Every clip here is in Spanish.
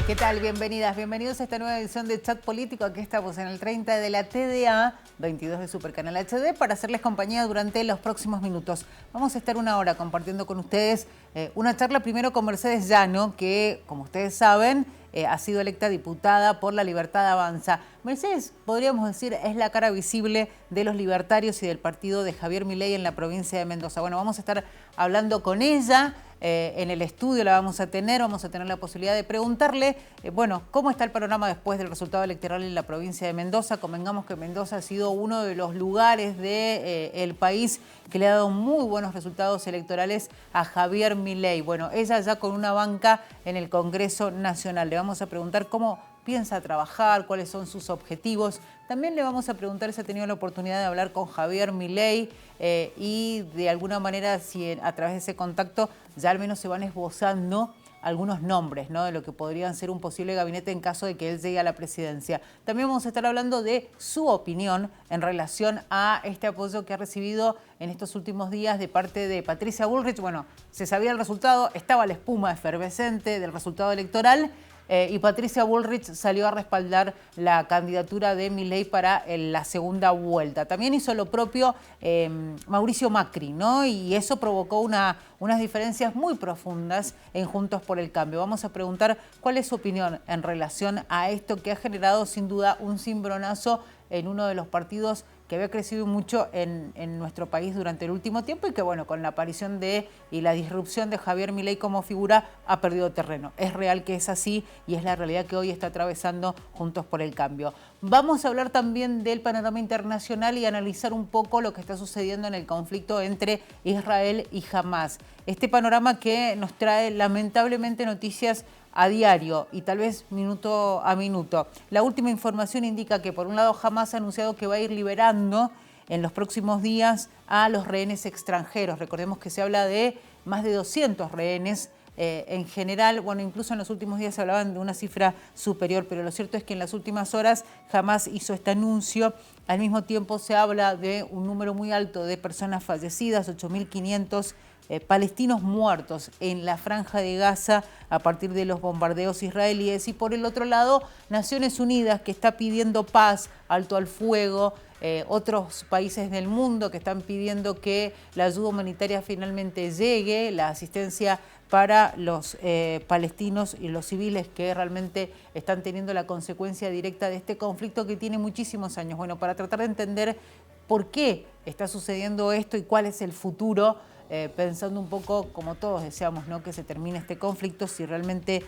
¿Qué tal? Bienvenidas, bienvenidos a esta nueva edición de Chat Político. Aquí estamos en el 30 de la TDA, 22 de Supercanal HD, para hacerles compañía durante los próximos minutos. Vamos a estar una hora compartiendo con ustedes una charla primero con Mercedes Llano, que, como ustedes saben, ha sido electa diputada por La Libertad Avanza. Mercedes, podríamos decir, es la cara visible de los libertarios y del partido de Javier Milei en la provincia de Mendoza. Bueno, vamos a estar hablando con ella. En el estudio la vamos a tener la posibilidad de preguntarle, bueno, cómo está el panorama después del resultado electoral en la provincia de Mendoza. Convengamos que Mendoza ha sido uno de los lugares del país que le ha dado muy buenos resultados electorales a Javier Milei. Bueno, ella ya con una banca en el Congreso Nacional. Le vamos a preguntar cómo piensa trabajar, cuáles son sus objetivos. También le vamos a preguntar si ha tenido la oportunidad de hablar con Javier Milei y de alguna manera si a través de ese contacto ya al menos se van esbozando algunos nombres, ¿no?, de lo que podrían ser un posible gabinete en caso de que él llegue a la presidencia. También vamos a estar hablando de su opinión en relación a este apoyo que ha recibido en estos últimos días de parte de Patricia Bullrich. Bueno, se sabía el resultado, estaba la espuma efervescente del resultado electoral, y Patricia Bullrich salió a respaldar la candidatura de Milei para la segunda vuelta. También hizo lo propio Mauricio Macri, ¿no? Y eso provocó unas diferencias muy profundas en Juntos por el Cambio. Vamos a preguntar cuál es su opinión en relación a esto que ha generado sin duda un cimbronazo en uno de los partidos que había crecido mucho en nuestro país durante el último tiempo y que, bueno, con la aparición y la disrupción de Javier Milei como figura ha perdido terreno. Es real que es así y es la realidad que hoy está atravesando Juntos por el Cambio. Vamos a hablar también del panorama internacional y analizar un poco lo que está sucediendo en el conflicto entre Israel y Hamás. Este panorama que nos trae lamentablemente noticias a diario y tal vez minuto a minuto. La última información indica que por un lado Hamás ha anunciado que va a ir liberando en los próximos días a los rehenes extranjeros. Recordemos que se habla de más de 200 rehenes en general. Bueno, incluso en los últimos días se hablaban de una cifra superior, pero lo cierto es que en las últimas horas Hamás hizo este anuncio. Al mismo tiempo se habla de un número muy alto de personas fallecidas, 8.500 palestinos muertos en la Franja de Gaza a partir de los bombardeos israelíes. Y por el otro lado, Naciones Unidas, que está pidiendo paz, alto al fuego, otros países del mundo que están pidiendo que la ayuda humanitaria finalmente llegue, la asistencia para los palestinos y los civiles que realmente están teniendo la consecuencia directa de este conflicto que tiene muchísimos años. Bueno, para tratar de entender por qué está sucediendo esto y cuál es el futuro, pensando un poco, como todos deseamos, ¿no?, que se termine este conflicto, si realmente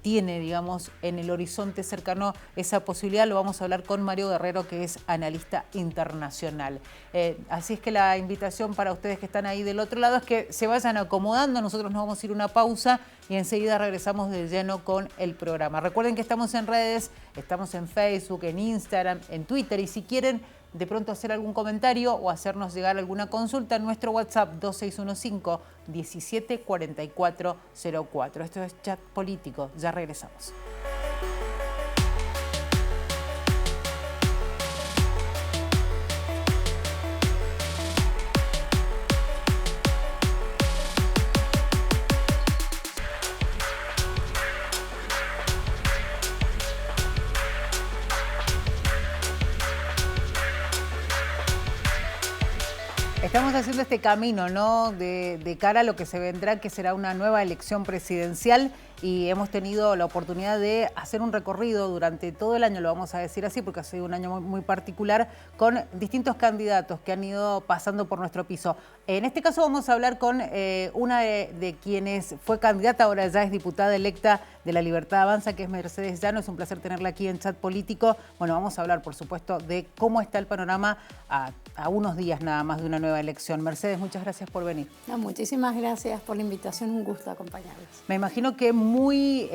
tiene, digamos, en el horizonte cercano esa posibilidad. Lo vamos a hablar con Mario Guerrero, que es analista internacional. Así es que la invitación para ustedes que están ahí del otro lado es que se vayan acomodando. Nosotros nos vamos a ir a una pausa y enseguida regresamos de lleno con el programa. Recuerden que estamos en redes, estamos en Facebook, en Instagram, en Twitter, y si quieren de pronto hacer algún comentario o hacernos llegar alguna consulta en nuestro WhatsApp 2615-174404. Esto es Chat Político. Ya regresamos. Estamos haciendo este camino, ¿no?, de cara a lo que se vendrá, que será una nueva elección presidencial, y hemos tenido la oportunidad de hacer un recorrido durante todo el año, lo vamos a decir así porque ha sido un año muy, muy particular, con distintos candidatos que han ido pasando por nuestro piso. En este caso vamos a hablar con una de quienes fue candidata, ahora ya es diputada electa de La Libertad Avanza, que es Mercedes Llano. Es un placer tenerla aquí en Chat Político. Bueno, vamos a hablar, por supuesto, de cómo está el panorama a unos días nada más de una nueva elección. Mercedes, muchas gracias por venir. No, muchísimas gracias por la invitación, un gusto acompañarlos. Me imagino que muy,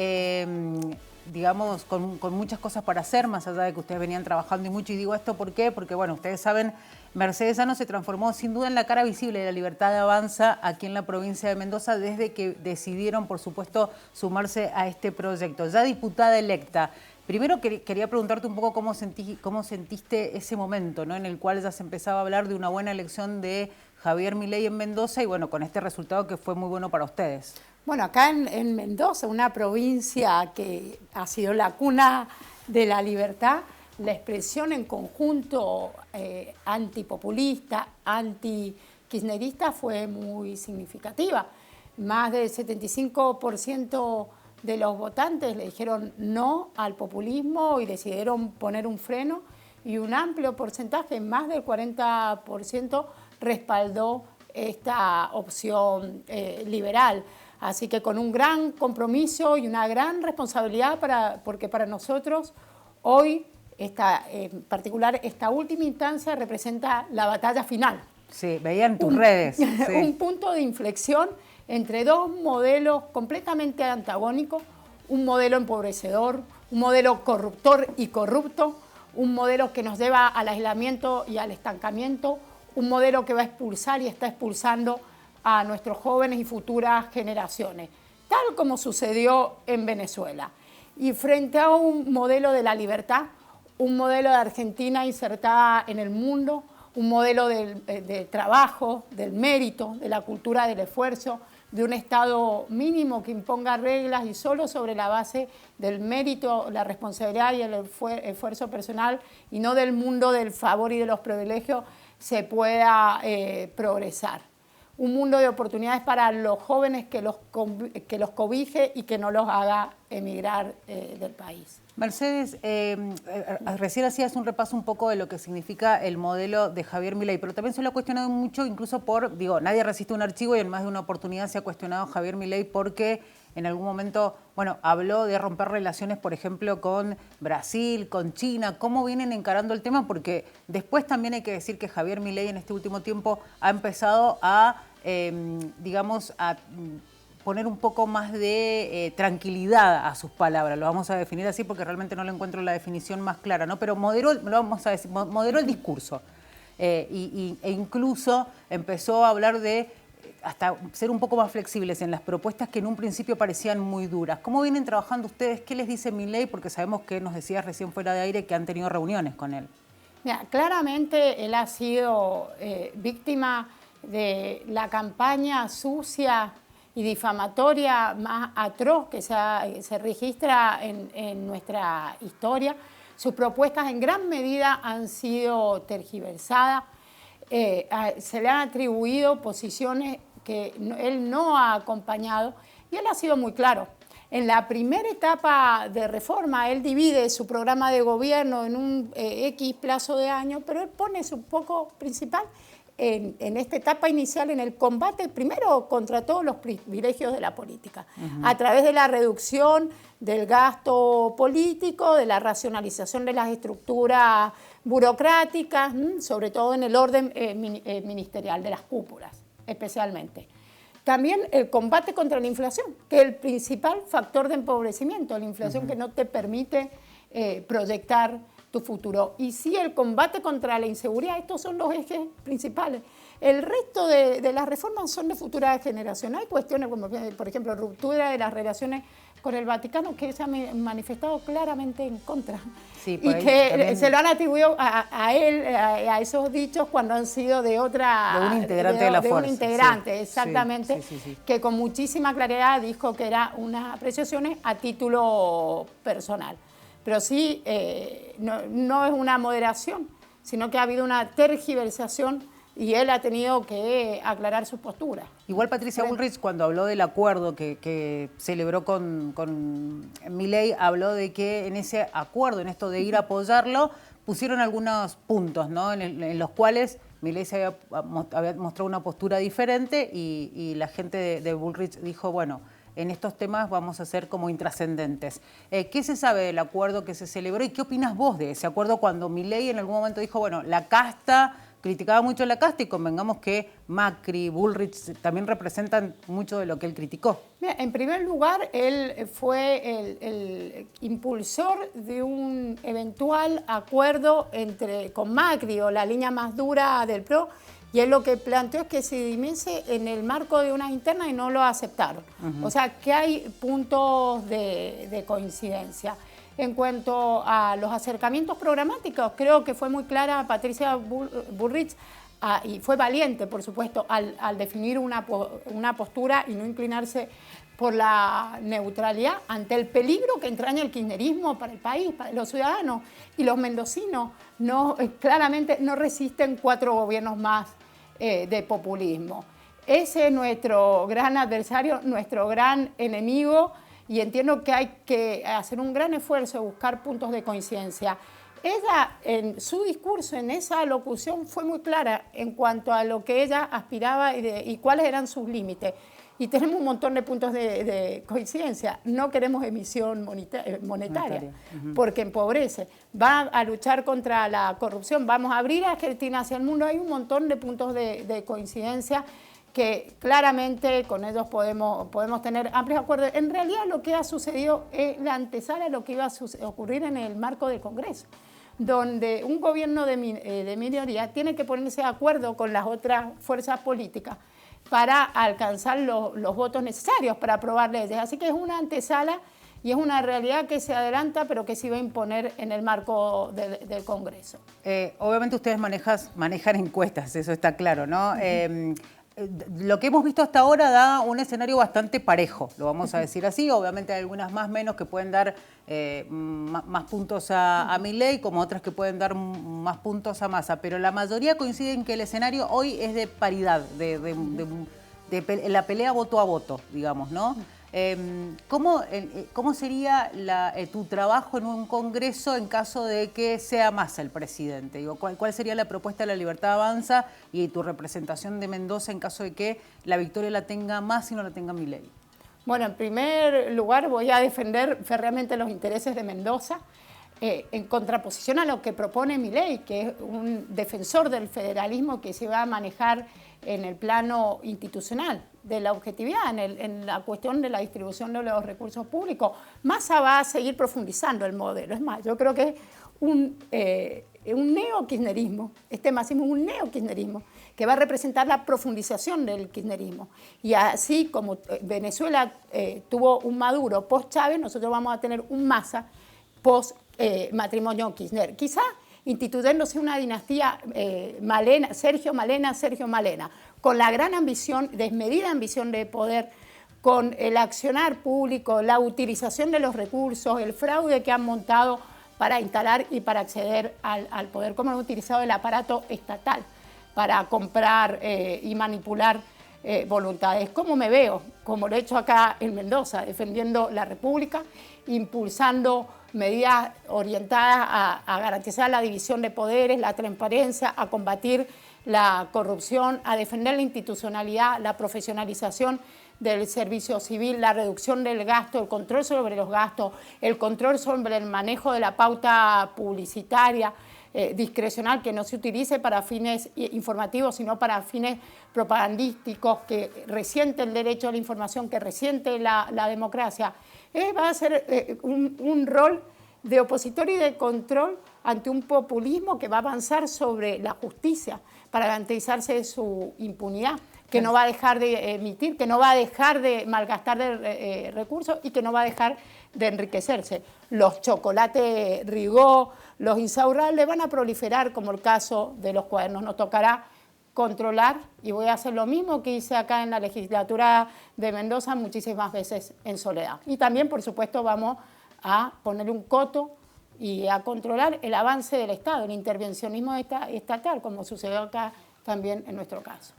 digamos, con muchas cosas para hacer, más allá de que ustedes venían trabajando y mucho. Y digo esto ¿por qué? Porque, bueno, ustedes saben, Mercedes Llano se transformó sin duda en la cara visible de La Libertad Avanza aquí en la provincia de Mendoza desde que decidieron, por supuesto, sumarse a este proyecto. Ya diputada electa. Primero quería preguntarte un poco cómo sentiste ese momento, ¿no?, en el cual ya se empezaba a hablar de una buena elección de Javier Milei en Mendoza y, bueno, con este resultado que fue muy bueno para ustedes. Bueno, acá en Mendoza, una provincia que ha sido la cuna de la libertad, la expresión en conjunto antipopulista, anti-kirchnerista fue muy significativa. Más del 75% de los votantes le dijeron no al populismo y decidieron poner un freno, y un amplio porcentaje, más del 40%, respaldó esta opción liberal. Así que con un gran compromiso y una gran responsabilidad, porque para nosotros hoy, en particular, esta última instancia representa la batalla final. Sí, veía en tus redes. Sí. Un punto de inflexión entre dos modelos completamente antagónicos, un modelo empobrecedor, un modelo corruptor y corrupto, un modelo que nos lleva al aislamiento y al estancamiento, un modelo que va a expulsar y está expulsando a nuestros jóvenes y futuras generaciones, tal como sucedió en Venezuela. Y frente a un modelo de la libertad, un modelo de Argentina insertada en el mundo, un modelo de trabajo, del mérito, de la cultura del esfuerzo, de un Estado mínimo que imponga reglas y solo sobre la base del mérito, la responsabilidad y el esfuerzo personal, y no del mundo del favor y de los privilegios, se pueda progresar. Un mundo de oportunidades para los jóvenes que los cobije y que no los haga emigrar del país. Mercedes, recién hacías un repaso un poco de lo que significa el modelo de Javier Milei, pero también se lo ha cuestionado mucho, incluso nadie resiste un archivo y en más de una oportunidad se ha cuestionado a Javier Milei porque en algún momento, habló de romper relaciones, por ejemplo, con Brasil, con China. ¿Cómo vienen encarando el tema? Porque después también hay que decir que Javier Milei en este último tiempo ha empezado a, a poner un poco más de tranquilidad a sus palabras. Lo vamos a definir así porque realmente no le encuentro la definición más clara, ¿no? Pero moderó el discurso e incluso empezó a hablar de hasta ser un poco más flexibles en las propuestas que en un principio parecían muy duras. ¿Cómo vienen trabajando ustedes? ¿Qué les dice Milei? Porque sabemos que nos decías recién fuera de aire que han tenido reuniones con él. Mira, claramente él ha sido víctima de la campaña sucia y difamatoria más atroz que se registra en nuestra historia. Sus propuestas en gran medida han sido tergiversadas. Se le han atribuido posiciones que él no ha acompañado, y él ha sido muy claro. En la primera etapa de reforma, él divide su programa de gobierno en un X plazo de años, pero él pone su foco principal en esta etapa inicial en el combate, primero contra todos los privilegios de la política, a través de la reducción del gasto político, de la racionalización de las estructuras burocráticas, sobre todo en el orden ministerial, de las cúpulas especialmente. También el combate contra la inflación, que es el principal factor de empobrecimiento, la inflación que no te permite proyectar tu futuro. Y sí, el combate contra la inseguridad, estos son los ejes principales. El resto de las reformas son de futura generación. Hay cuestiones como, por ejemplo, ruptura de las relaciones con el Vaticano, que se ha manifestado claramente en contra. Sí, y que también se lo han atribuido a él, a esos dichos cuando han sido de otra... De un integrante de la fuerza. Un integrante, sí, exactamente, sí. Que con muchísima claridad dijo que era unas apreciaciones a título personal. Pero sí, no es una moderación, sino que ha habido una tergiversación y él ha tenido que aclarar su postura. Igual Patricia Bullrich, cuando habló del acuerdo que celebró con Milei, habló de que en ese acuerdo, en esto de ir a apoyarlo, pusieron algunos puntos, ¿no? en los cuales Milei se había mostrado una postura diferente y la gente de Bullrich dijo, bueno, en estos temas vamos a ser como intrascendentes. ¿Qué se sabe del acuerdo que se celebró y qué opinas vos de ese acuerdo cuando Milei en algún momento dijo, bueno, la casta, criticaba mucho la casta y convengamos que Macri, Bullrich también representan mucho de lo que él criticó? Mira, en primer lugar, él fue el impulsor de un eventual acuerdo con Macri, o la línea más dura del PRO, y él lo que planteó es que se dimiese en el marco de unas internas y no lo aceptaron. O sea, que hay puntos de coincidencia. En cuanto a los acercamientos programáticos, creo que fue muy clara Patricia Bullrich y fue valiente, por supuesto, al definir una postura y no inclinarse por la neutralidad ante el peligro que entraña el kirchnerismo para el país, para los ciudadanos. Y los mendocinos claramente no resisten 4 gobiernos más de populismo. Ese es nuestro gran adversario, nuestro gran enemigo, y entiendo que hay que hacer un gran esfuerzo de buscar puntos de coincidencia. Ella, en su discurso, en esa locución, fue muy clara en cuanto a lo que ella aspiraba y cuáles eran sus límites. Y tenemos un montón de puntos de coincidencia. No queremos emisión monetaria, porque empobrece. Va a luchar contra la corrupción, vamos a abrir a Argentina hacia el mundo. Hay un montón de puntos de coincidencia que claramente con ellos podemos tener amplios acuerdos. En realidad lo que ha sucedido es la antesala de lo que iba a ocurrir en el marco del Congreso, donde un gobierno de minoría tiene que ponerse de acuerdo con las otras fuerzas políticas para alcanzar los votos necesarios para aprobar leyes. Así que es una antesala y es una realidad que se adelanta, pero que se va a imponer en el marco del Congreso. Obviamente ustedes manejan encuestas, eso está claro, ¿no? Lo que hemos visto hasta ahora da un escenario bastante parejo, lo vamos a decir así. Obviamente hay algunas más menos que pueden dar más puntos a Milei, como otras que pueden dar más puntos a Massa, pero la mayoría coincide en que el escenario hoy es de paridad, de la pelea voto a voto, digamos, ¿no? ¿Cómo sería tu trabajo en un Congreso en caso de que sea Massa el presidente? Digo, ¿cuál sería la propuesta de La Libertad Avanza y tu representación de Mendoza en caso de que la victoria la tenga Massa y no la tenga Milei? Bueno, en primer lugar voy a defender férreamente los intereses de Mendoza, en contraposición a lo que propone Milei, que es un defensor del federalismo que se va a manejar en el plano institucional, de la objetividad, en la cuestión de la distribución de los recursos públicos. Massa va a seguir profundizando el modelo. Es más, yo creo que es un neo-kirchnerismo, este masismo es un neo-kirchnerismo, que va a representar la profundización del kirchnerismo. Y así como Venezuela tuvo un Maduro post-Chávez, nosotros vamos a tener un Massa post-matrimonio Kirchner. Quizá instituyéndose una dinastía Sergio Malena, con la gran ambición, desmedida ambición de poder, con el accionar público, la utilización de los recursos, el fraude que han montado para instalar y para acceder al poder, cómo han utilizado el aparato estatal para comprar y manipular voluntades. ¿Cómo me veo? Como lo he hecho acá en Mendoza, defendiendo la República, impulsando medidas orientadas a garantizar la división de poderes, la transparencia, a combatir la corrupción, a defender la institucionalidad, la profesionalización del servicio civil, la reducción del gasto, el control sobre los gastos, el control sobre el manejo de la pauta publicitaria discrecional, que no se utilice para fines informativos, sino para fines propagandísticos, que resiente el derecho a la información, que resiente la democracia. Va a ser un rol de opositor y de control ante un populismo que va a avanzar sobre la justicia para garantizarse su impunidad, que no va a dejar de emitir, que no va a dejar de malgastar recursos y que no va a dejar de enriquecerse. Los chocolates Rigó, los insaurrables van a proliferar, como el caso de los cuadernos. Nos tocará controlar, y voy a hacer lo mismo que hice acá en la legislatura de Mendoza muchísimas veces en soledad. Y también, por supuesto, vamos a poner un coto y a controlar el avance del Estado, el intervencionismo estatal, como sucedió acá también en nuestro caso.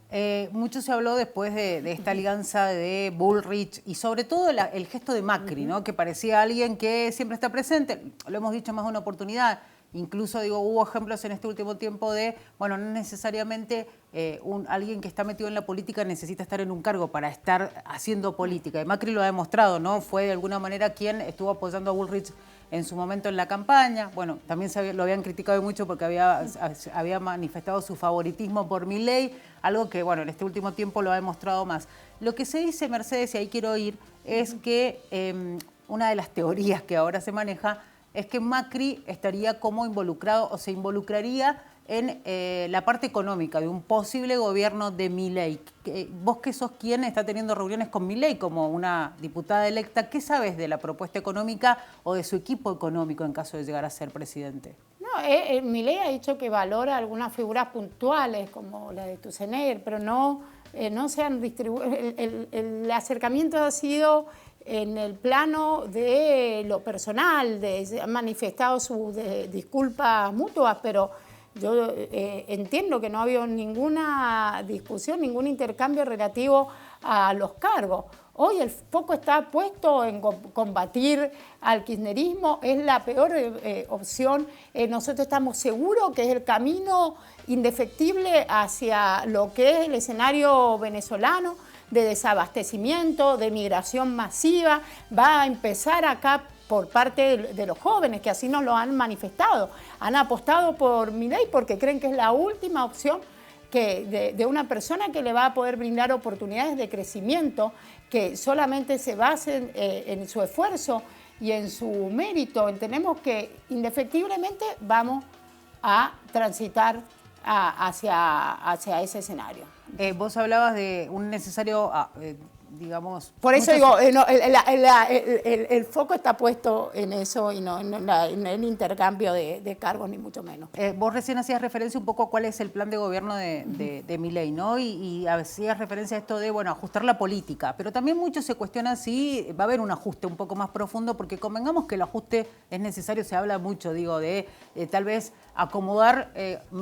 Mucho se habló después de esta alianza de Bullrich y sobre todo el gesto de Macri, ¿no? Que parecía alguien que siempre está presente, lo hemos dicho más de una oportunidad. Incluso, digo, hubo ejemplos en este último tiempo de, bueno, no necesariamente alguien que está metido en la política necesita estar en un cargo para estar haciendo política. Y Macri lo ha demostrado, ¿no? Fue de alguna manera quien estuvo apoyando a Bullrich en su momento en la campaña. Bueno, también lo habían criticado mucho porque había manifestado su favoritismo por Milei, algo que, bueno, en este último tiempo lo ha demostrado más. Lo que se dice, Mercedes, y ahí quiero ir, es que una de las teorías que ahora se maneja es que Macri estaría como involucrado o se involucraría en la parte económica de un posible gobierno de Milei. Vos que sos quien está teniendo reuniones con Milei como una diputada electa, ¿qué sabes de la propuesta económica o de su equipo económico en caso de llegar a ser presidente? No, Milei ha dicho que valora algunas figuras puntuales como la de Tusener, pero no no se han distribuido. El acercamiento ha sido en el plano de lo personal, han manifestado sus disculpas mutuas, pero yo entiendo que no ha habido ninguna discusión, ningún intercambio relativo a los cargos. Hoy el foco está puesto en combatir al kirchnerismo, es la peor opción. Nosotros estamos seguros que es el camino indefectible hacia lo que es el escenario venezolano de desabastecimiento, de migración masiva. Va a empezar acá por parte de los jóvenes, que así nos lo han manifestado. Han apostado por Milei porque creen que es la última opción de una persona que le va a poder brindar oportunidades de crecimiento que solamente se basen en su esfuerzo y en su mérito. Entendemos que indefectiblemente vamos a transitar hacia ese escenario. Vos hablabas de un necesario, digamos... Por eso digo, el foco está puesto en eso y no en el intercambio de cargos, ni mucho menos. Vos recién hacías referencia un poco a cuál es el plan de gobierno de Milei, ¿no? Y hacías referencia a esto de, bueno, ajustar la política, pero también muchos se cuestionan si va a haber un ajuste un poco más profundo, porque convengamos que el ajuste es necesario, se habla mucho, digo, de tal vez acomodar,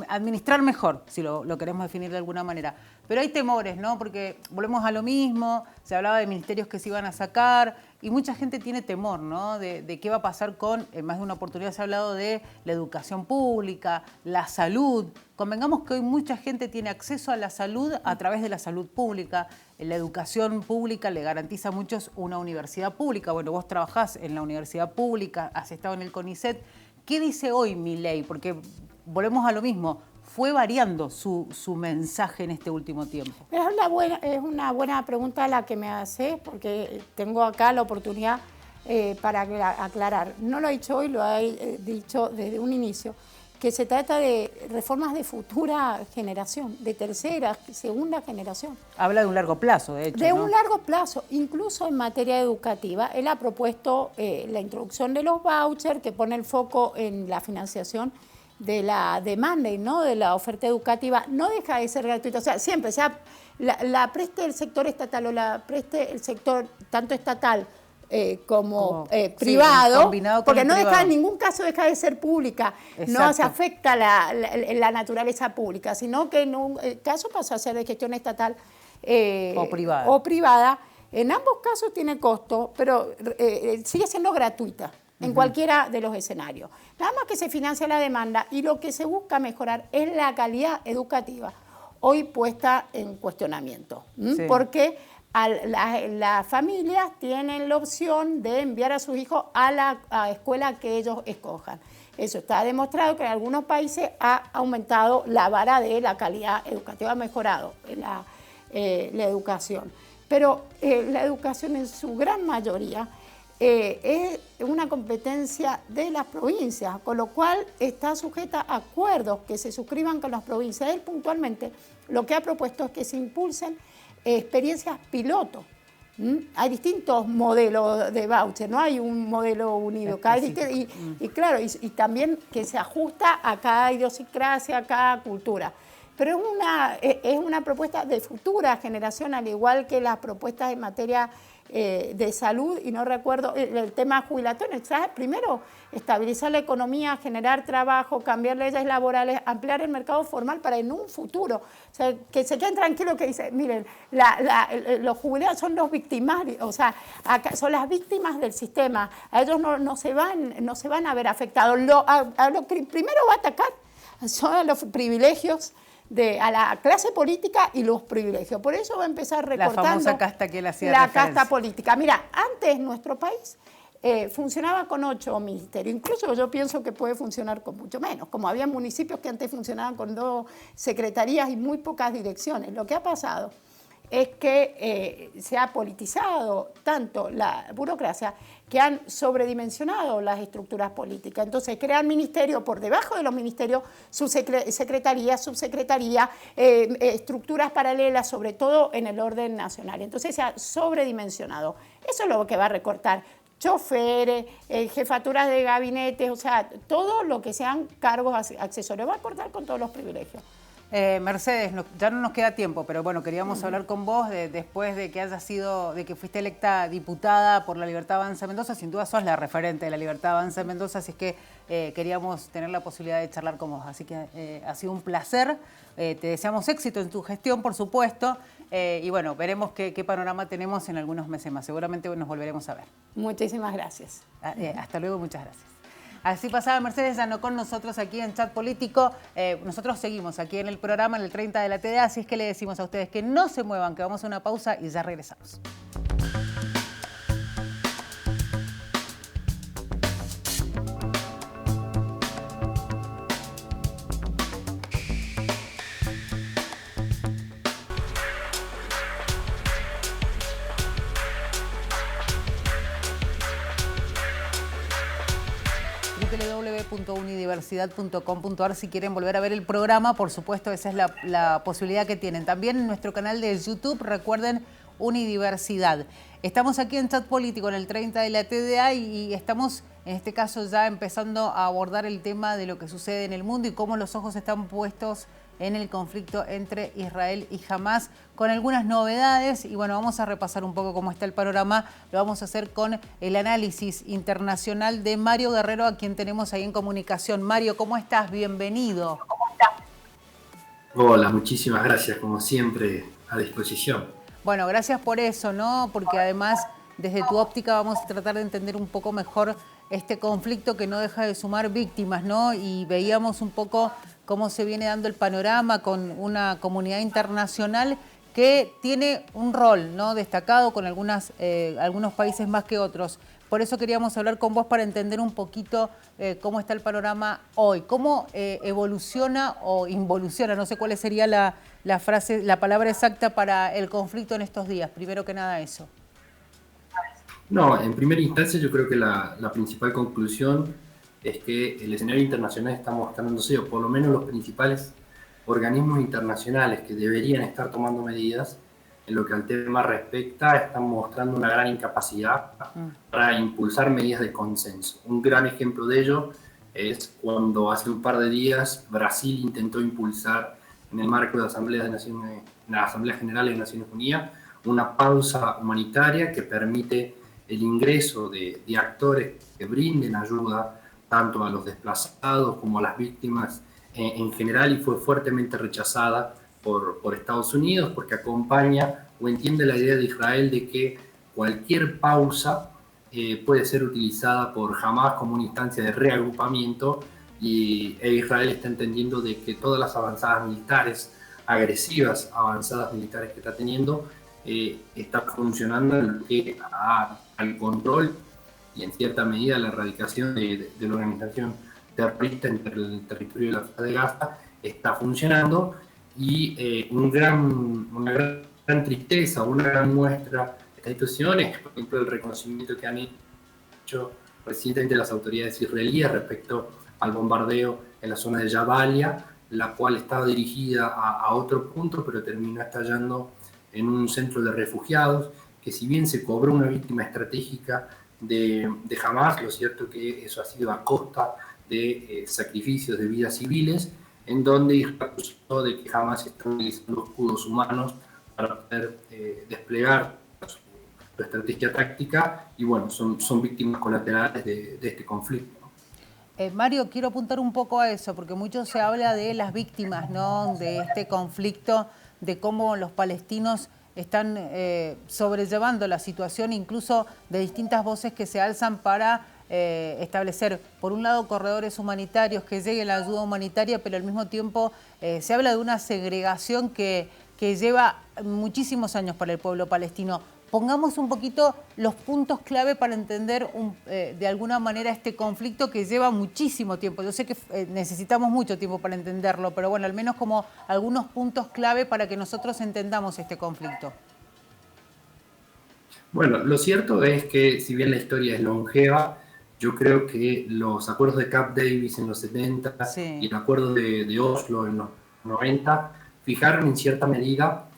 administrar mejor, si lo queremos definir de alguna manera. Pero hay temores, ¿no? Porque volvemos a lo mismo, se hablaba de ministerios que se iban a sacar y mucha gente tiene temor, ¿no? De qué va a pasar con, en más de una oportunidad se ha hablado de la educación pública, la salud. Convengamos que hoy mucha gente tiene acceso a la salud a través de la salud pública. La educación pública le garantiza a muchos una universidad pública. Bueno, vos trabajás en la universidad pública, has estado en el CONICET. ¿Qué dice hoy Milei? Porque volvemos a lo mismo. Fue variando su mensaje en este último tiempo. Es una buena pregunta la que me haces, porque tengo acá la oportunidad para aclarar. No lo he dicho hoy, lo he dicho desde un inicio, que se trata de reformas de futura generación, de tercera, segunda generación. Habla de un largo plazo, de hecho. De un largo plazo, incluso en materia educativa. Él ha propuesto la introducción de los vouchers, que pone el foco en la financiación de la demanda y no de la oferta educativa. No deja de ser gratuita, o sea, siempre, sea la preste el sector estatal o la preste el sector tanto estatal como privado, sí, porque no privado. deja, en ningún caso deja de ser pública. Exacto. No se afecta la naturaleza pública, sino que en un caso pasa a ser de gestión estatal o privada. En ambos casos tiene costo, pero sigue siendo gratuita en cualquiera de los escenarios. Nada más que se financia la demanda y lo que se busca mejorar es la calidad educativa, hoy puesta en cuestionamiento. Sí. Porque las familias tienen la opción de enviar a sus hijos a la escuela que ellos escojan. Eso está demostrado que en algunos países ha aumentado la vara de la calidad educativa, ha mejorado la educación. Pero la educación en su gran mayoría es una competencia de las provincias, con lo cual está sujeta a acuerdos que se suscriban con las provincias. Él puntualmente lo que ha propuesto es que se impulsen experiencias piloto. Hay distintos modelos de voucher, no hay un modelo unido. Y claro, y también que se ajusta a cada idiosincrasia, a cada cultura. Pero es una propuesta de futura generación, al igual que las propuestas en materia de salud, y no recuerdo el tema jubilatorio. Primero, estabilizar la economía, generar trabajo, cambiar leyes laborales, ampliar el mercado formal para en un futuro. O sea, que se queden tranquilos, que dicen, miren, los jubilados son los victimarios, o sea, acá son las víctimas del sistema. A ellos no se van a ver afectados. A lo que primero va a atacar son los privilegios a la clase política y los privilegios. Por eso va a empezar recortando la famosa casta que él hacía la referencia. Casta política. Mira, antes nuestro país funcionaba con 8 ministerios. Incluso yo pienso que puede funcionar con mucho menos. Como había municipios que antes funcionaban con 2 secretarías y muy pocas direcciones. Lo que ha pasado es que se ha politizado tanto la burocracia que han sobredimensionado las estructuras políticas. Entonces crean ministerios por debajo de los ministerios, secretaría, subsecretaría, estructuras paralelas, sobre todo en el orden nacional. Entonces se ha sobredimensionado. Eso es lo que va a recortar. Choferes, jefaturas de gabinetes, o sea, todo lo que sean cargos accesorios. Va a cortar con todos los privilegios. Mercedes, ya no nos queda tiempo, pero bueno, queríamos hablar con vos después de de que fuiste electa diputada por La Libertad Avanza Mendoza. Sin duda sos la referente de La Libertad Avanza Mendoza, así es que queríamos tener la posibilidad de charlar con vos. Así que ha sido un placer. Te deseamos éxito en tu gestión, por supuesto. Y bueno, veremos qué panorama tenemos en algunos meses más. Seguramente nos volveremos a ver. Muchísimas gracias. Hasta luego, muchas gracias. Así pasaba Mercedes Llano con nosotros aquí en Chat Político. Nosotros seguimos aquí en el programa, en el 30 de la TDA, así es que le decimos a ustedes que no se muevan, que vamos a una pausa y ya regresamos. www.unidiversidad.com.ar si quieren volver a ver el programa, por supuesto, esa es la posibilidad que tienen. También en nuestro canal de YouTube, recuerden, Unidiversidad. Estamos aquí en Chat Político, en el 30 de la TDA, y estamos, en este caso, ya empezando a abordar el tema de lo que sucede en el mundo y cómo los ojos están puestos en el conflicto entre Israel y Hamás, con algunas novedades. Y bueno, vamos a repasar un poco cómo está el panorama. Lo vamos a hacer con el análisis internacional de Mario Guerrero, a quien tenemos ahí en comunicación. Mario, ¿cómo estás? Bienvenido. Hola, muchísimas gracias, como siempre, a disposición. Bueno, gracias por eso, ¿no? Porque además, desde tu óptica, vamos a tratar de entender un poco mejor este conflicto que no deja de sumar víctimas, ¿no? Y veíamos un poco cómo se viene dando el panorama con una comunidad internacional que tiene un rol, ¿no?, destacado, con algunos países más que otros. Por eso queríamos hablar con vos para entender un poquito cómo está el panorama hoy, cómo evoluciona o involuciona, no sé cuál sería la palabra exacta para el conflicto en estos días. Primero que nada eso. No, en primera instancia yo creo que la principal conclusión es que el escenario internacional está mostrándose, o por lo menos los principales organismos internacionales que deberían estar tomando medidas en lo que al tema respecta, están mostrando una gran incapacidad para impulsar medidas de consenso. Un gran ejemplo de ello es cuando hace un par de días Brasil intentó impulsar en el marco de la Asamblea General de Naciones Unidas una pausa humanitaria que permite el ingreso de actores que brinden ayuda tanto a los desplazados como a las víctimas en general, y fue fuertemente rechazada por Estados Unidos porque acompaña o entiende la idea de Israel de que cualquier pausa puede ser utilizada por Hamás como una instancia de reagrupamiento, e Israel está entendiendo de que todas las avanzadas militares, agresivas avanzadas militares que está teniendo, está funcionando en lo que al control y en cierta medida la erradicación de la organización terrorista entre el territorio de la Franja de Gaza está funcionando, y una gran tristeza, una gran muestra de estas situaciones, por ejemplo, el reconocimiento que han hecho recientemente las autoridades israelíes respecto al bombardeo en la zona de Jabalia, la cual estaba dirigida a otro punto, pero terminó estallando en un centro de refugiados, que si bien se cobró una víctima estratégica de Hamás, lo cierto es que eso ha sido a costa de sacrificios de vidas civiles, en donde Israel acusó de que Hamás está utilizando escudos humanos para poder desplegar su estrategia táctica, y bueno, son víctimas colaterales de este conflicto. Mario, quiero apuntar un poco a eso, porque mucho se habla de las víctimas, ¿no?, de este conflicto, de cómo los palestinos están sobrellevando la situación, incluso de distintas voces que se alzan para establecer, por un lado, corredores humanitarios, que llegue la ayuda humanitaria, pero al mismo tiempo se habla de una segregación que lleva muchísimos años para el pueblo palestino. Pongamos un poquito los puntos clave para entender de alguna manera este conflicto que lleva muchísimo tiempo. Yo sé que necesitamos mucho tiempo para entenderlo, pero bueno, al menos como algunos puntos clave para que nosotros entendamos este conflicto. Bueno, lo cierto es que si bien la historia es longeva, yo creo que los acuerdos de Camp Davis en los 70 y el acuerdo de Oslo en los 90 fijaron en cierta medida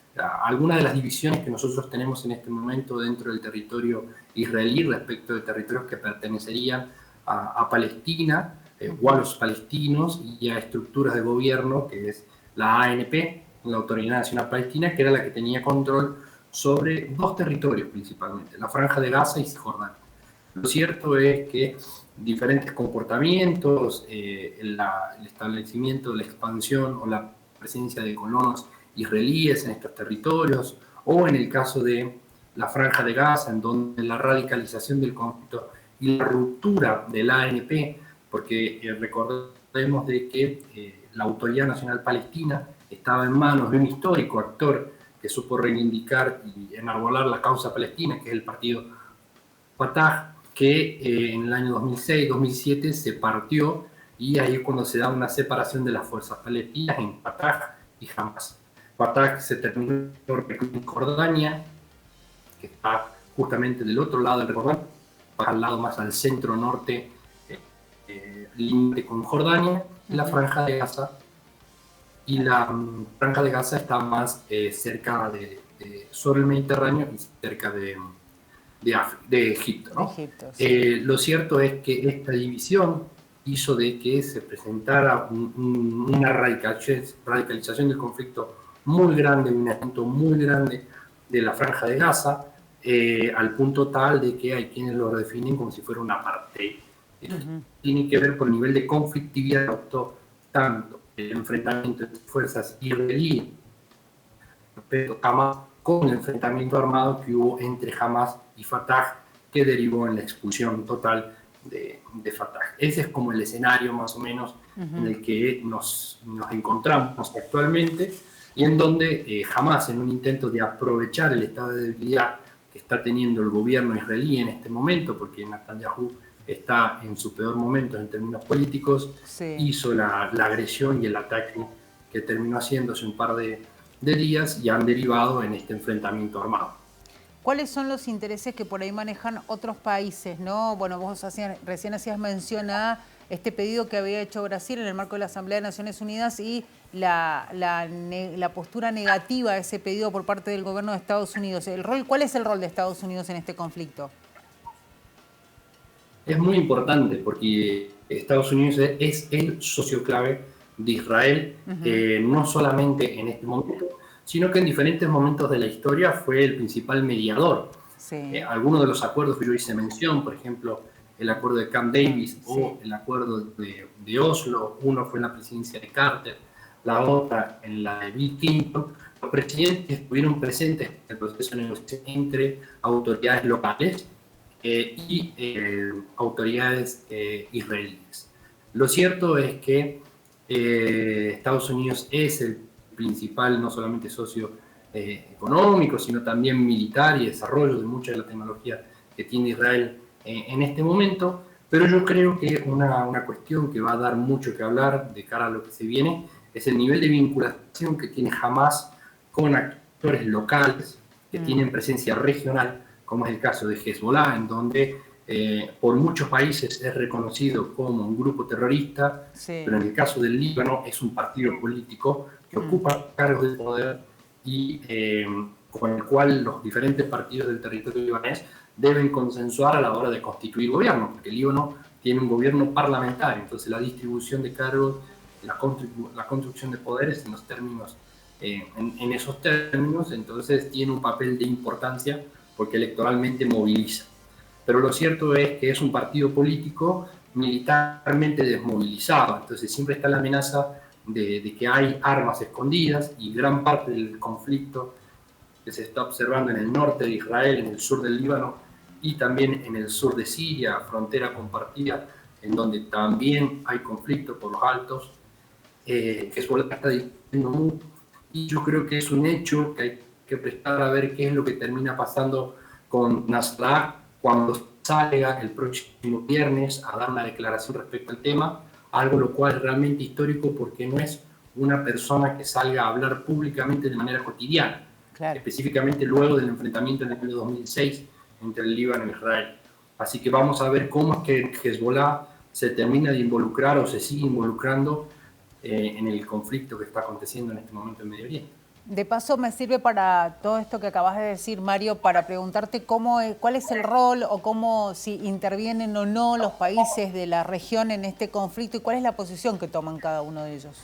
algunas de las divisiones que nosotros tenemos en este momento dentro del territorio israelí respecto de territorios que pertenecerían a Palestina o a los palestinos, y a estructuras de gobierno, que es la ANP, la Autoridad Nacional Palestina, que era la que tenía control sobre dos territorios principalmente, la Franja de Gaza y Cisjordania. Lo cierto es que diferentes comportamientos, el establecimiento, la expansión o la presencia de colonos israelíes en estos territorios, o en el caso de la Franja de Gaza, en donde la radicalización del conflicto y la ruptura del ANP, porque recordemos de que la Autoridad Nacional Palestina estaba en manos de un histórico actor que supo reivindicar y enarbolar la causa palestina, que es el partido Fatah, que en el año 2006-2007 se partió, y ahí es cuando se da una separación de las fuerzas palestinas en Fatah y Hamas. Fatah se terminó en Jordania, que está justamente del otro lado del Jordán, al lado más al centro-norte, límite con Jordania, y la Franja de Gaza. Y la Franja de Gaza está más cerca sobre el Mediterráneo y cerca de Egipto, ¿no? Egipto, sí. Lo cierto es que esta división hizo de que se presentara una radicalización del conflicto muy grande, un asunto muy grande de la Franja de Gaza, al punto tal de que hay quienes lo definen como si fuera una apartheid. Tiene que ver con el nivel de conflictividad que adoptó tanto el enfrentamiento entre fuerzas israelíes respecto a Hamas, con el enfrentamiento armado que hubo entre Hamas y Fatah, que derivó en la expulsión total de Fatah. Ese es como el escenario más o menos en el que nos encontramos actualmente, y en donde Hamas, en un intento de aprovechar el estado de debilidad que está teniendo el gobierno israelí en este momento, porque Netanyahu está en su peor momento en términos políticos, sí, hizo la agresión y el ataque que terminó haciéndose un par de días y han derivado en este enfrentamiento armado. ¿Cuáles son los intereses que por ahí manejan otros países, no? Bueno, vos recién hacías mención a este pedido que había hecho Brasil en el marco de la Asamblea de Naciones Unidas y la postura negativa a ese pedido por parte del gobierno de Estados Unidos. ¿Cuál es el rol de Estados Unidos en este conflicto? Es muy importante porque Estados Unidos es el socio clave de Israel, no solamente en este momento, sino que en diferentes momentos de la historia fue el principal mediador. Sí. Algunos de los acuerdos que yo hice mención, por ejemplo, el acuerdo de Camp Davis, sí, o el acuerdo de Oslo, uno fue en la presidencia de Carter, la otra en la de Bill Clinton. Los presidentes estuvieron presentes en el proceso de negociación entre autoridades locales y autoridades israelíes. Lo cierto es que Estados Unidos es el principal, no solamente socio económico, sino también militar y desarrollo de mucha de la tecnología que tiene Israel en este momento, pero yo creo que una cuestión que va a dar mucho que hablar de cara a lo que se viene es el nivel de vinculación que tiene Hamas con actores locales que tienen presencia regional, como es el caso de Hezbollah, en donde por muchos países es reconocido como un grupo terrorista, sí, pero en el caso del Líbano es un partido político que ocupa cargos de poder y con el cual los diferentes partidos del territorio libanés deben consensuar a la hora de constituir gobierno, porque el Líbano tiene un gobierno parlamentario, entonces la distribución de cargos, la construcción de poderes en los términos, en esos términos, entonces tiene un papel de importancia porque electoralmente moviliza. Pero lo cierto es que es un partido político militarmente desmovilizado, entonces siempre está la amenaza de que hay armas escondidas, y gran parte del conflicto que se está observando en el norte de Israel, en el sur del Líbano y también en el sur de Siria, frontera compartida, en donde también hay conflicto por los altos, que está diciendo mucho, y yo creo que es un hecho que hay que prestar a ver qué es lo que termina pasando con Nasrallah cuando salga el próximo viernes a dar una declaración respecto al tema, algo lo cual es realmente histórico porque no es una persona que salga a hablar públicamente de manera cotidiana, claro, específicamente luego del enfrentamiento en el año 2006 entre el Líbano y Israel. Así que vamos a ver cómo es que Hezbollah se termina de involucrar o se sigue involucrando en el conflicto que está aconteciendo en este momento en Medio Oriente. De paso, me sirve para todo esto que acabas de decir, Mario, para preguntarte cuál es el rol o cómo, si intervienen o no los países de la región en este conflicto y cuál es la posición que toman cada uno de ellos.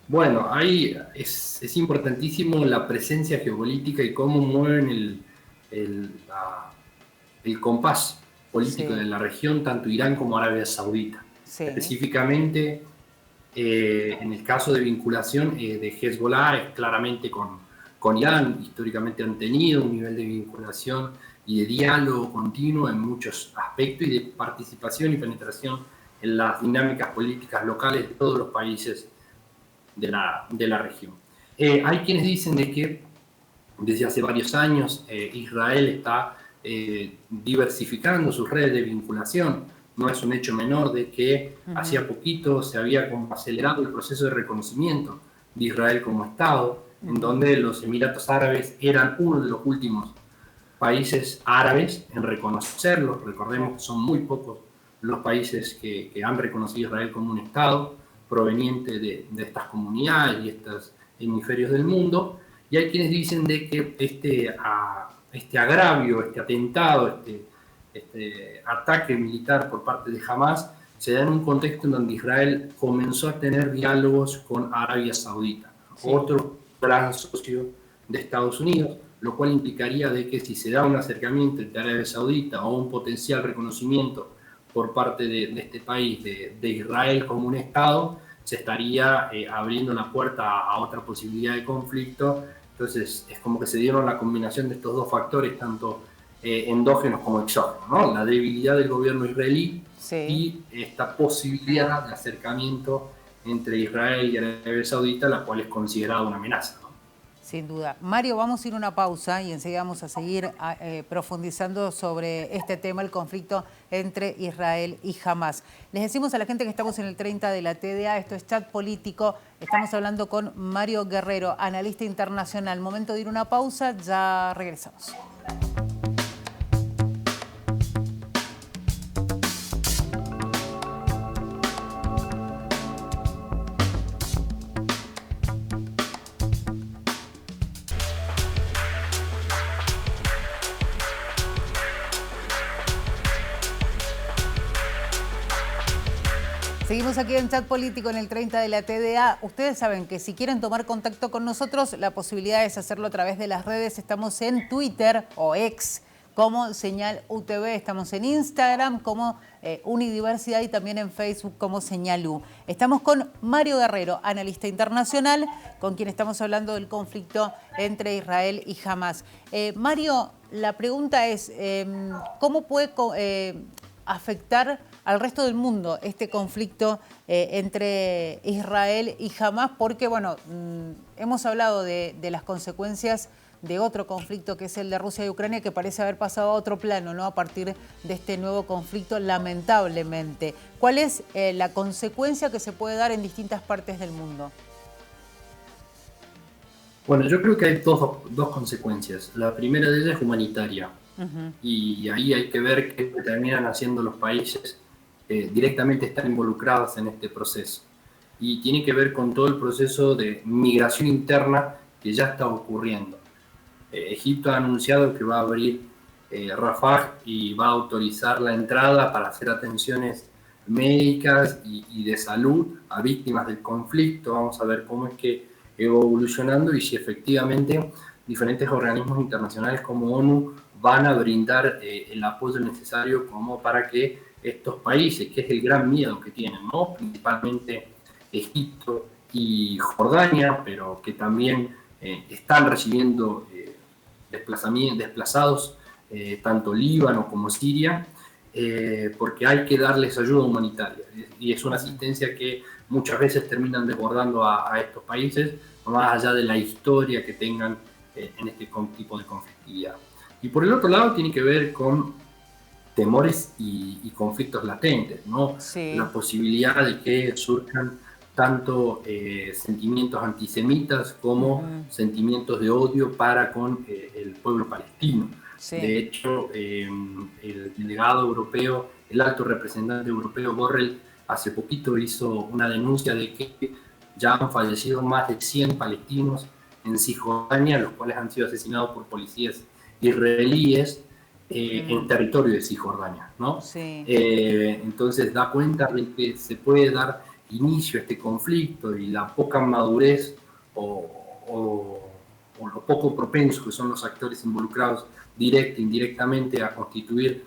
Bueno, ahí es importantísimo la presencia geopolítica y cómo mueven el compás político de Sí, la región, tanto Irán como Arabia Saudita. sí. Específicamente, en el caso de vinculación de Hezbollah, es claramente con Irán. Históricamente han tenido un nivel de vinculación y de diálogo continuo en muchos aspectos y de participación y penetración en las dinámicas políticas locales de todos los países de la región. Hay quienes dicen de que desde hace varios años Israel está diversificando sus redes de vinculación. No es un hecho menor de que hacía poquito se había como acelerado el proceso de reconocimiento de Israel como Estado, en donde los Emiratos Árabes eran uno de los últimos países árabes en reconocerlo. Recordemos que son muy pocos los países que han reconocido a Israel como un Estado proveniente de estas comunidades y estos hemisferios del mundo. Y hay quienes dicen de que este agravio, este atentado, este ataque militar por parte de Hamas se da en un contexto en donde Israel comenzó a tener diálogos con Arabia Saudita, Sí. otro gran socio de Estados Unidos, lo cual implicaría de que si se da un acercamiento entre Arabia Saudita o un potencial reconocimiento por parte de este país, de Israel como un Estado, se estaría abriendo la puerta a otra posibilidad de conflicto. Entonces es como que se dieron la combinación de estos dos factores, tanto endógenos como exógenos, ¿no? La debilidad del gobierno israelí Sí. y esta posibilidad de acercamiento entre Israel y Arabia Saudita, la cual es considerada una amenaza, ¿no? Sin duda. Mario, vamos a ir a una pausa y enseguida vamos a seguir profundizando sobre este tema, el conflicto entre Israel y Hamas. Les decimos a la gente que estamos en el 30 de la TDA, esto es Chat Político, estamos hablando con Mario Guerrero, analista internacional. Momento de ir a una pausa, ya regresamos. Seguimos aquí en Chat Político en el 30 de la TDA. Ustedes saben que si quieren tomar contacto con nosotros, la posibilidad es hacerlo a través de las redes. Estamos en Twitter o X como Señal UTV. Estamos en Instagram como Unidiversidad y también en Facebook como Señal U. Estamos con Mario Guerrero, analista internacional, con quien estamos hablando del conflicto entre Israel y Hamas. Mario, la pregunta es, ¿cómo puede afectar al resto del mundo este conflicto entre Israel y Hamas? Porque, bueno, hemos hablado de las consecuencias de otro conflicto que es el de Rusia y Ucrania, que parece haber pasado a otro plano, ¿no? A partir de este nuevo conflicto, lamentablemente. ¿Cuál es la consecuencia que se puede dar en distintas partes del mundo? Bueno, yo creo que hay dos consecuencias. La primera de ellas es humanitaria. Y ahí hay que ver qué terminan haciendo los países que directamente están involucrados en este proceso. Y tiene que ver con todo el proceso de migración interna que ya está ocurriendo. Egipto ha anunciado que va a abrir Rafah y va a autorizar la entrada para hacer atenciones médicas y de salud a víctimas del conflicto. Vamos a ver cómo es que va evolucionando y si efectivamente diferentes organismos internacionales como ONU van a brindar el apoyo necesario como para que estos países, que es el gran miedo que tienen, ¿no? Principalmente Egipto y Jordania, pero que también están recibiendo desplazados, tanto Líbano como Siria, porque hay que darles ayuda humanitaria. Y es una asistencia que muchas veces terminan desbordando a estos países, más allá de la historia que tengan en este tipo de conflictividad. Y por el otro lado tiene que ver con temores y conflictos latentes, ¿no? Sí. La posibilidad de que surjan tanto sentimientos antisemitas como sentimientos de odio para con el pueblo palestino. Sí. De hecho, el delegado europeo, el alto representante europeo Borrell, hace poquito hizo una denuncia de que ya han fallecido más de 100 palestinos en Cisjordania, los cuales han sido asesinados por policías israelíes en territorio de Cisjordania, ¿no? Sí. Entonces da cuenta de que se puede dar inicio a este conflicto y la poca madurez o lo poco propensos que son los actores involucrados directa e indirectamente a constituir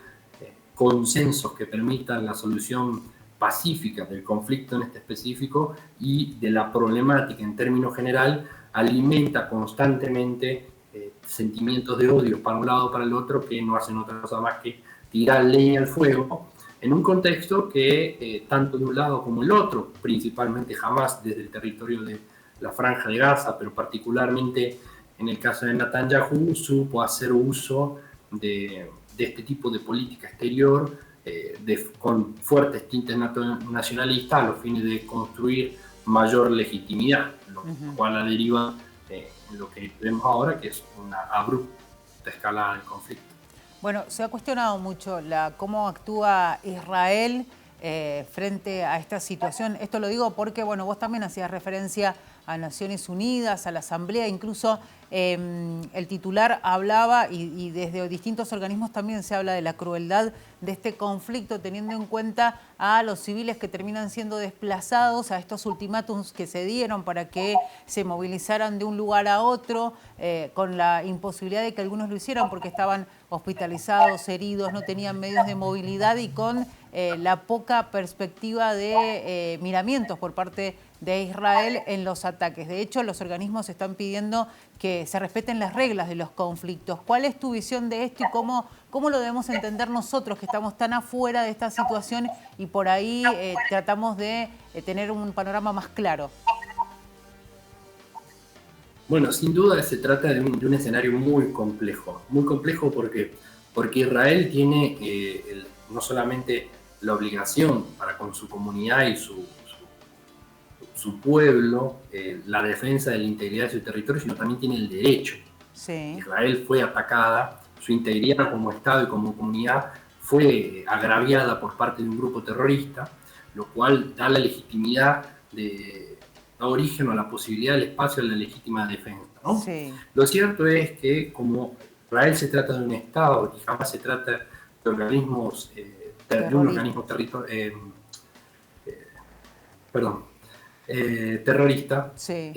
consensos que permitan la solución pacífica del conflicto en este específico y de la problemática en términos general, alimenta constantemente sentimientos de odio para un lado o para el otro que no hacen otra cosa más que tirar leña al fuego en un contexto que tanto de un lado como el otro, principalmente Hamás desde el territorio de la Franja de Gaza, pero particularmente en el caso de Netanyahu, supo hacer uso de este tipo de política exterior con fuertes tintes nacionalistas a los fines de construir mayor legitimidad, lo cual la deriva en lo que vemos ahora, que es una abrupta escalada del conflicto. Bueno, se ha cuestionado mucho cómo actúa Israel frente a esta situación. Esto lo digo porque, bueno, vos también hacías referencia a Naciones Unidas, a la Asamblea, incluso el titular hablaba y desde distintos organismos también se habla de la crueldad de este conflicto, teniendo en cuenta a los civiles que terminan siendo desplazados, a estos ultimátums que se dieron para que se movilizaran de un lugar a otro, con la imposibilidad de que algunos lo hicieran porque estaban hospitalizados, heridos, no tenían medios de movilidad y con la poca perspectiva de miramientos por parte de Israel en los ataques. De hecho, los organismos están pidiendo que se respeten las reglas de los conflictos. ¿Cuál es tu visión de esto y cómo lo debemos entender nosotros que estamos tan afuera de esta situación y por ahí tratamos de tener un panorama más claro? Bueno, sin duda se trata de un escenario muy complejo porque Israel tiene no solamente la obligación para con su comunidad y su pueblo, la defensa de la integridad de su territorio, sino también tiene el derecho. Sí. Israel fue atacada, su integridad como Estado y como comunidad fue agraviada por parte de un grupo terrorista, lo cual da la legitimidad da origen a la posibilidad del espacio de la legítima defensa, ¿no? Sí. Lo cierto es que como Israel se trata de un Estado y jamás se trata de organismos, de un organismo terrorista, sí.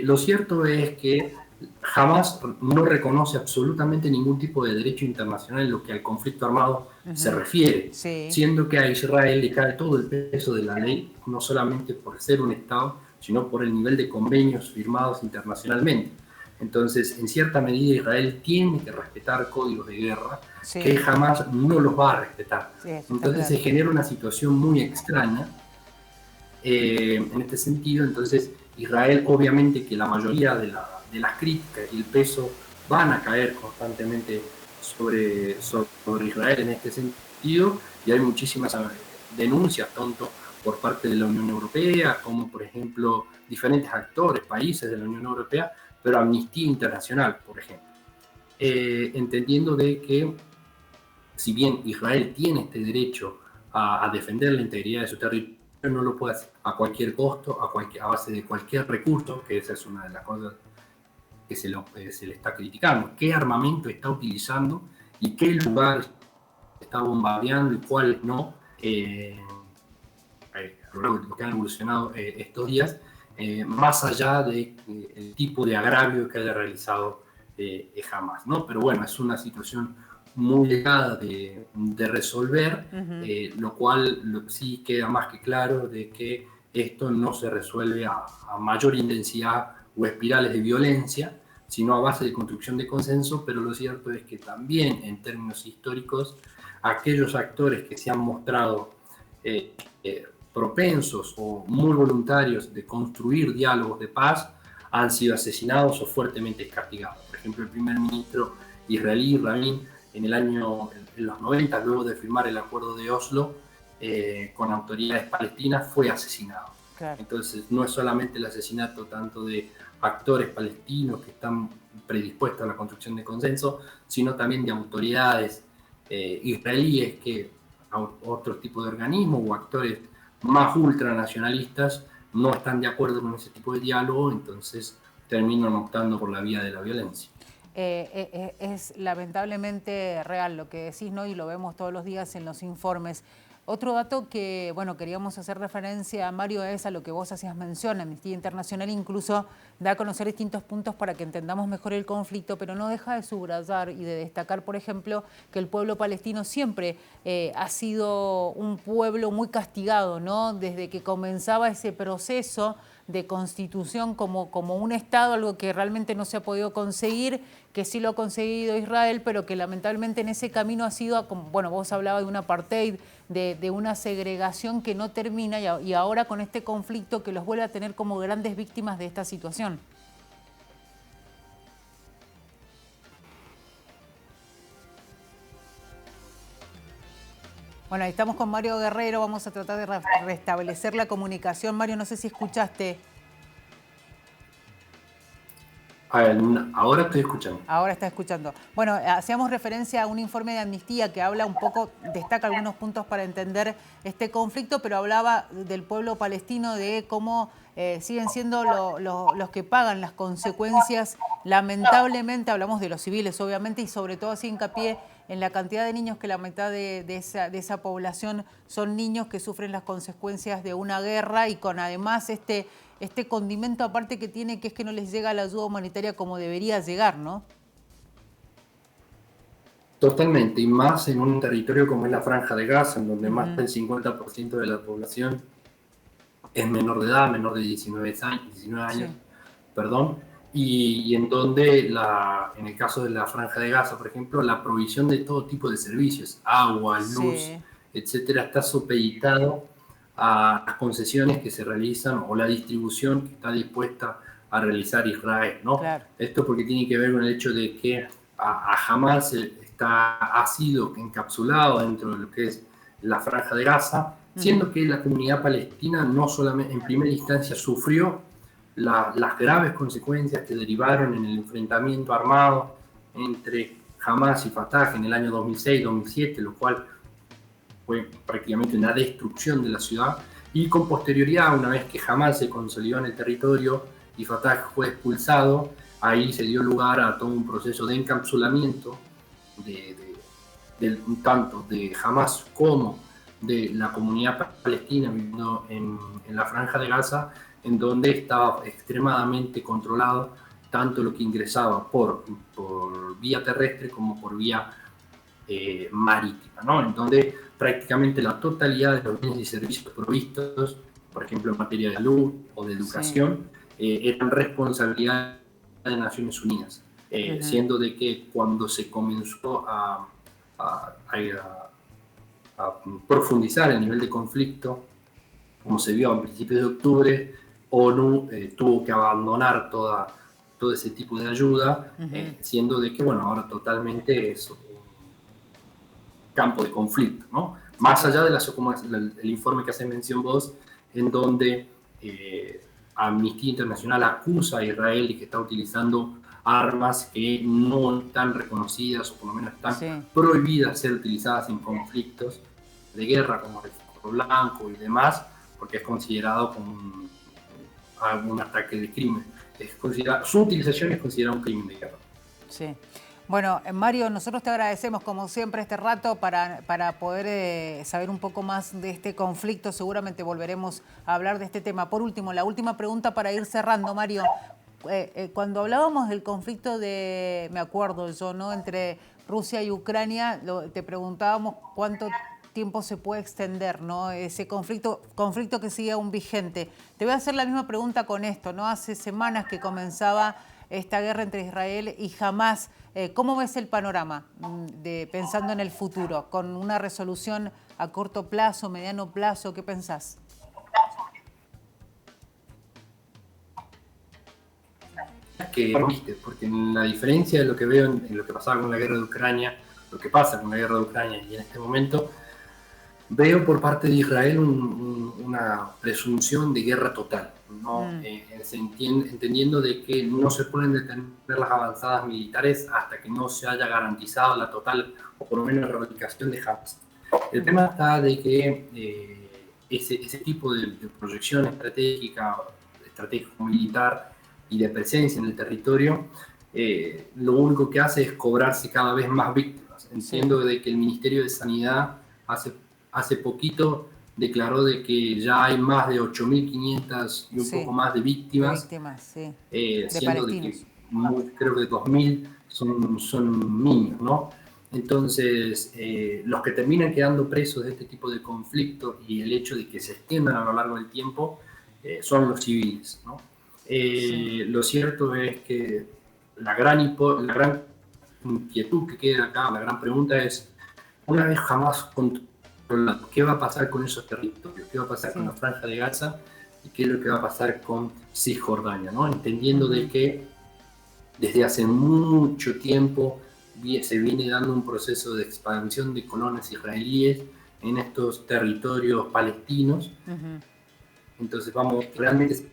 lo cierto es que jamás no reconoce absolutamente ningún tipo de derecho internacional en lo que al conflicto armado se refiere, sí. siendo que a Israel le cae todo el peso de la ley, no solamente por ser un Estado, sino por el nivel de convenios firmados internacionalmente. Entonces, en cierta medida, Israel tiene que respetar códigos de guerra sí. que jamás no los va a respetar. Sí, entonces se genera una situación muy extraña en este sentido. Entonces, Israel, obviamente que la mayoría de las críticas y el peso van a caer constantemente sobre Israel en este sentido, y hay muchísimas denuncias, tanto por parte de la Unión Europea, como por ejemplo diferentes actores, países de la Unión Europea, pero Amnistía Internacional, por ejemplo, entendiendo de que si bien Israel tiene este derecho a defender la integridad de su territorio, no lo puede hacer a cualquier costo, a base de cualquier recurso, que esa es una de las cosas que se le está criticando. ¿Qué armamento está utilizando y qué lugares está bombardeando y cuáles no? A lo largo de lo que han evolucionado estos días, más allá del tipo de agravio que haya realizado Hamás, ¿no? Pero bueno, es una situación muy delicada de resolver, lo cual sí queda más que claro de que esto no se resuelve a mayor intensidad o espirales de violencia, sino a base de construcción de consenso. Pero lo cierto es que también en términos históricos, aquellos actores que se han mostrado propensos o muy voluntarios de construir diálogos de paz han sido asesinados o fuertemente castigados. Por ejemplo, el primer ministro israelí, Rabin, en los 90, luego de firmar el acuerdo de Oslo con autoridades palestinas, fue asesinado. Claro. Entonces, no es solamente el asesinato tanto de actores palestinos que están predispuestos a la construcción de consenso, sino también de autoridades israelíes que otros tipos de organismos o actores más ultranacionalistas no están de acuerdo con ese tipo de diálogo, entonces terminan optando por la vía de la violencia. es lamentablemente real lo que decís, ¿no? Y lo vemos todos los días en los informes. Otro dato que, bueno, queríamos hacer referencia, Mario, es a lo que vos hacías mención. Amnistía Internacional incluso da a conocer distintos puntos para que entendamos mejor el conflicto, pero no deja de subrayar y de destacar, por ejemplo, que el pueblo palestino siempre ha sido un pueblo muy castigado, ¿no? Desde que comenzaba ese proceso de constitución como un Estado, algo que realmente no se ha podido conseguir, que sí lo ha conseguido Israel, pero que lamentablemente en ese camino ha sido, bueno, vos hablabas de un apartheid, de una segregación que no termina y ahora con este conflicto que los vuelve a tener como grandes víctimas de esta situación. Bueno, ahí estamos con Mario Guerrero, vamos a tratar de restablecer la comunicación. Mario, no sé si escuchaste. Ahora estoy escuchando. Ahora está escuchando. Bueno, hacíamos referencia a un informe de Amnistía que habla un poco, destaca algunos puntos para entender este conflicto, pero hablaba del pueblo palestino, de cómo siguen siendo los que pagan las consecuencias. Lamentablemente, hablamos de los civiles, obviamente, y sobre todo así hincapié en la cantidad de niños, que la mitad de esa población son niños que sufren las consecuencias de una guerra y con además este condimento aparte que tiene, que es que no les llega la ayuda humanitaria como debería llegar, ¿no? Totalmente, y más en un territorio como es la Franja de Gaza, en donde más del 50% de la población es menor de edad, menor de 19 años, Sí. perdón, y en donde en el caso de la Franja de Gaza, por ejemplo, la provisión de todo tipo de servicios, agua, luz, Sí. etcétera, está supeditado a las concesiones que se realizan o la distribución que está dispuesta a realizar Israel, ¿no? Claro. Esto porque tiene que ver con el hecho de que a Hamas ha sido encapsulado dentro de lo que es la Franja de Gaza, siendo que la comunidad palestina no solamente en primera instancia sufrió las graves consecuencias que derivaron en el enfrentamiento armado entre Hamas y Fatah en el año 2006-2007, lo cual fue prácticamente una destrucción de la ciudad, y con posterioridad, una vez que Hamas se consolidó en el territorio y Fatah fue expulsado, ahí se dio lugar a todo un proceso de encapsulamiento tanto de Hamas como de la comunidad palestina viviendo en la Franja de Gaza, en donde estaba extremadamente controlado tanto lo que ingresaba por vía terrestre como por vía marítima, ¿no? En donde prácticamente la totalidad de los bienes y servicios provistos, por ejemplo en materia de salud o de educación, eran responsabilidad de Naciones Unidas, siendo de que cuando se comenzó a profundizar el nivel de conflicto, como se vio a principios de octubre, ONU tuvo que abandonar todo ese tipo de ayuda, siendo de que, bueno, ahora totalmente es un campo de conflicto, ¿no? Más allá de como el informe que hace mención vos, en donde Amnistía Internacional acusa a Israel de que está utilizando armas que no están reconocidas o por lo menos están prohibidas ser utilizadas en conflictos de guerra como el Fuego Blanco y demás, porque es considerado como un ataque de crimen. Su utilización es considerada un crimen de guerra. Sí. Bueno, Mario, nosotros te agradecemos como siempre este rato para poder saber un poco más de este conflicto. Seguramente volveremos a hablar de este tema. Por último, la última pregunta para ir cerrando, Mario. Cuando hablábamos del conflicto me acuerdo yo, ¿no?, entre Rusia y Ucrania, te preguntábamos cuánto tiempo se puede extender, ¿no?, ese conflicto que sigue aún vigente. Te voy a hacer la misma pregunta con esto, ¿no? Hace semanas que comenzaba esta guerra entre Israel y Hamas. ¿Cómo ves el panorama pensando en el futuro? ¿Con una resolución a corto plazo, mediano plazo? ¿Qué pensás? Porque la diferencia de lo que veo en lo que pasaba con la guerra de Ucrania, lo que pasa con la guerra de Ucrania y en este momento, veo por parte de Israel una presunción de guerra total, ¿no? Entendiendo de que no se pueden detener las avanzadas militares hasta que no se haya garantizado la total, o por lo menos la erradicación de Hamas. El tema está de que ese tipo de proyección estratégico militar y de presencia en el territorio lo único que hace es cobrarse cada vez más víctimas. Entiendo de que el Ministerio de Sanidad hace poquito declaró de que ya hay más de 8.500 y un poco más de víctimas, sí. Siendo de que creo que 2.000 son niños, ¿no? Entonces, los que terminan quedando presos de este tipo de conflictos y el hecho de que se extiendan a lo largo del tiempo son los civiles, ¿no? Lo cierto es que la gran inquietud que queda acá, la gran pregunta es, una vez jamás controlado, ¿qué va a pasar con esos territorios? ¿Qué va a pasar con la Franja de Gaza? ¿Y qué es lo que va a pasar con Cisjordania, ¿no? Entendiendo de que desde hace mucho tiempo se viene dando un proceso de expansión de colonias israelíes en estos territorios palestinos. Entonces, realmente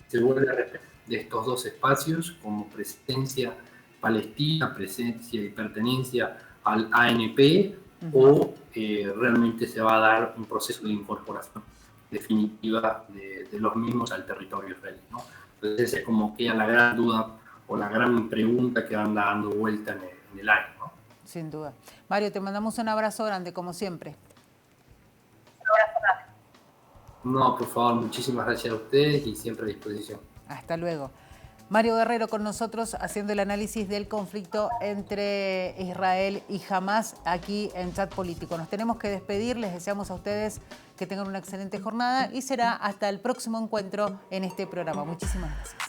se vuelve a respetar de estos dos espacios como presencia palestina, presencia y pertenencia al ANP, o realmente se va a dar un proceso de incorporación definitiva de los mismos al territorio israelí, ¿no? Entonces esa es como que la gran duda o la gran pregunta que anda dando vuelta en el aire, ¿no? Sin duda. Mario, te mandamos un abrazo grande, como siempre. No, por favor, muchísimas gracias a ustedes y siempre a disposición. Hasta luego. Mario Guerrero con nosotros haciendo el análisis del conflicto entre Israel y Hamás aquí en Chat Político. Nos tenemos que despedir, les deseamos a ustedes que tengan una excelente jornada y será hasta el próximo encuentro en este programa. Muchísimas gracias.